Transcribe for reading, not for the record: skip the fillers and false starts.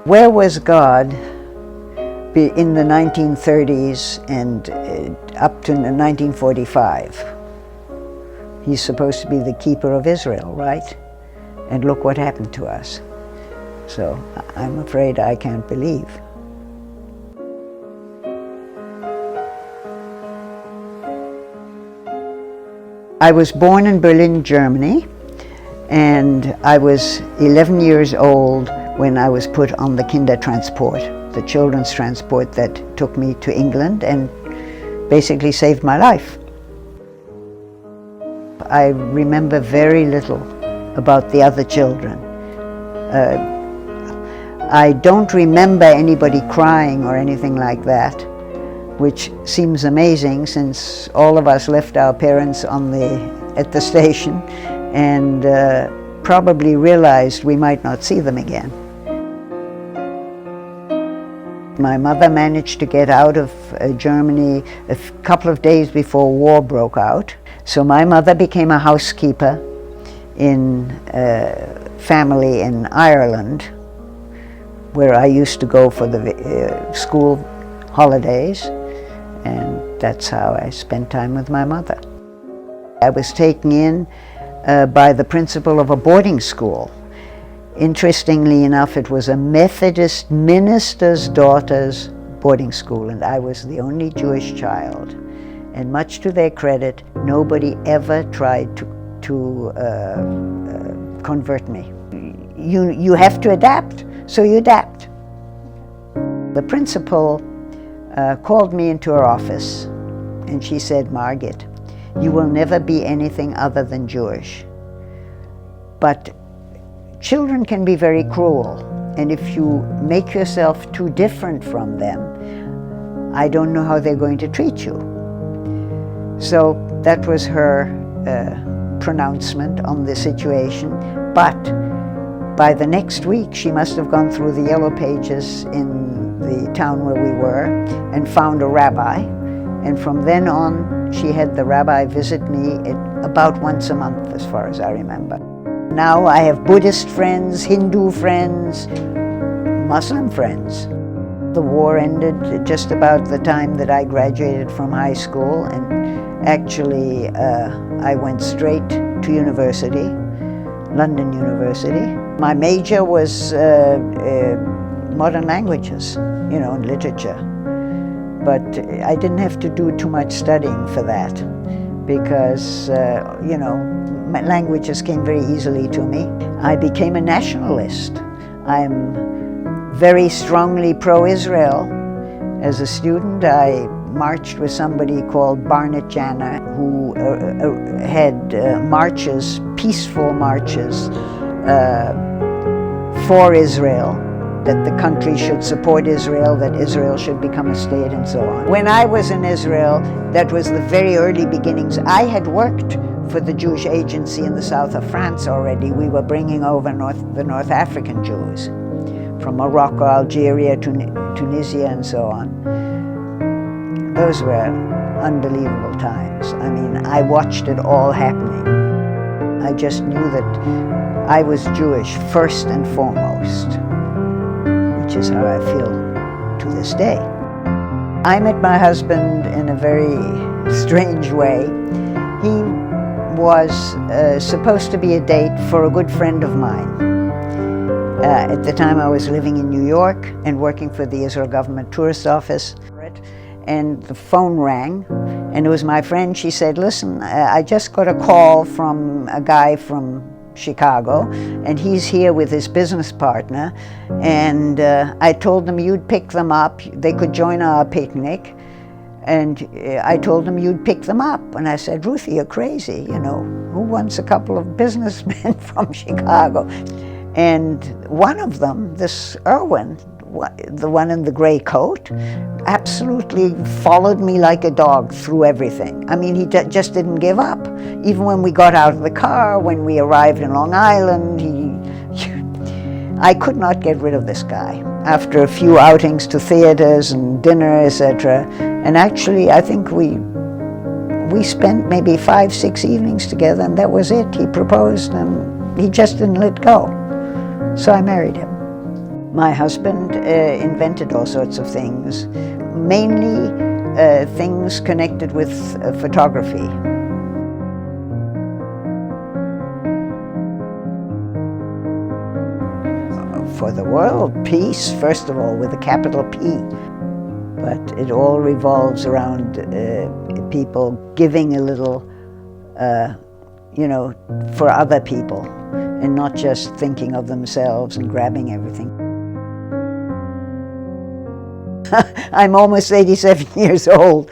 Where was God in the 1930s and up to 1945? He's supposed to be the keeper of Israel, right? And look what happened to us. So I'm afraid I can't believe. I was born in Berlin, Germany, and I was 11 years old when I was put on the Kindertransport, the children's transport that took me to England and basically saved my life. I remember very little about the other children. I don't remember anybody crying or anything like that, which seems amazing since all of us left our parents at the station and probably realized we might not see them again. My mother managed to get out of Germany a couple of days before war broke out. So my mother became a housekeeper in a family in Ireland, where I used to go for the school holidays, and that's how I spent time with my mother. I was taken in by the principal of a boarding school. Interestingly enough, it was a Methodist minister's daughter's boarding school, and I was the only Jewish child. And much to their credit, nobody ever tried to convert me. You have to adapt, so you adapt. The principal called me into her office, and she said, "Margit, you will never be anything other than Jewish. But children can be very cruel, and if you make yourself too different from them, I don't know how they're going to treat you." So that was her pronouncement on the situation. But by the next week, she must have gone through the yellow pages in the town where we were and found a rabbi. And from then on, she had the rabbi visit me about once a month, as far as I remember. Now I have Buddhist friends, Hindu friends, Muslim friends. The war ended just about the time that I graduated from high school, and actually I went straight to university, London University. My major was modern languages, and literature. But I didn't have to do too much studying for that because, my languages came very easily to me. I became a nationalist. I'm very strongly pro-Israel. As a student, I marched with somebody called Barnett Janner, who had marches, peaceful marches for Israel, that the country should support Israel, that Israel should become a state, and so on. When I was in Israel, that was the very early beginnings. I had worked for the Jewish agency in the south of France already. We were bringing over the North African Jews from Morocco, Algeria, Tunisia, and so on. Those were unbelievable times. I mean, I watched it all happening. I just knew that I was Jewish first and foremost, which is how I feel to this day. I met my husband in a very strange way. He was supposed to be a date for a good friend of mine. At the time I was living in New York and working for the Israel Government Tourist Office. And the phone rang, and it was my friend. She said, "Listen, I just got a call from a guy from Chicago, and he's here with his business partner, and I told them you'd pick them up. They could join our picnic, and I told them you'd pick them up." And I said, "Ruthie, you're crazy, who wants a couple of businessmen from Chicago?" And one of them, this Erwin, the one in the gray coat, absolutely followed me like a dog through everything. I mean, he just didn't give up. Even when we got out of the car, when we arrived in Long Island, I could not get rid of this guy. After a few outings to theaters and dinner, etc., and actually I think we spent maybe 5-6 evenings together, and that was it. He proposed, and he just didn't let go. So I married him. My husband invented all sorts of things, mainly things connected with photography. For the world, peace, first of all, with a capital P. But it all revolves around people giving a little, for other people, and not just thinking of themselves and grabbing everything. I'm almost 87 years old.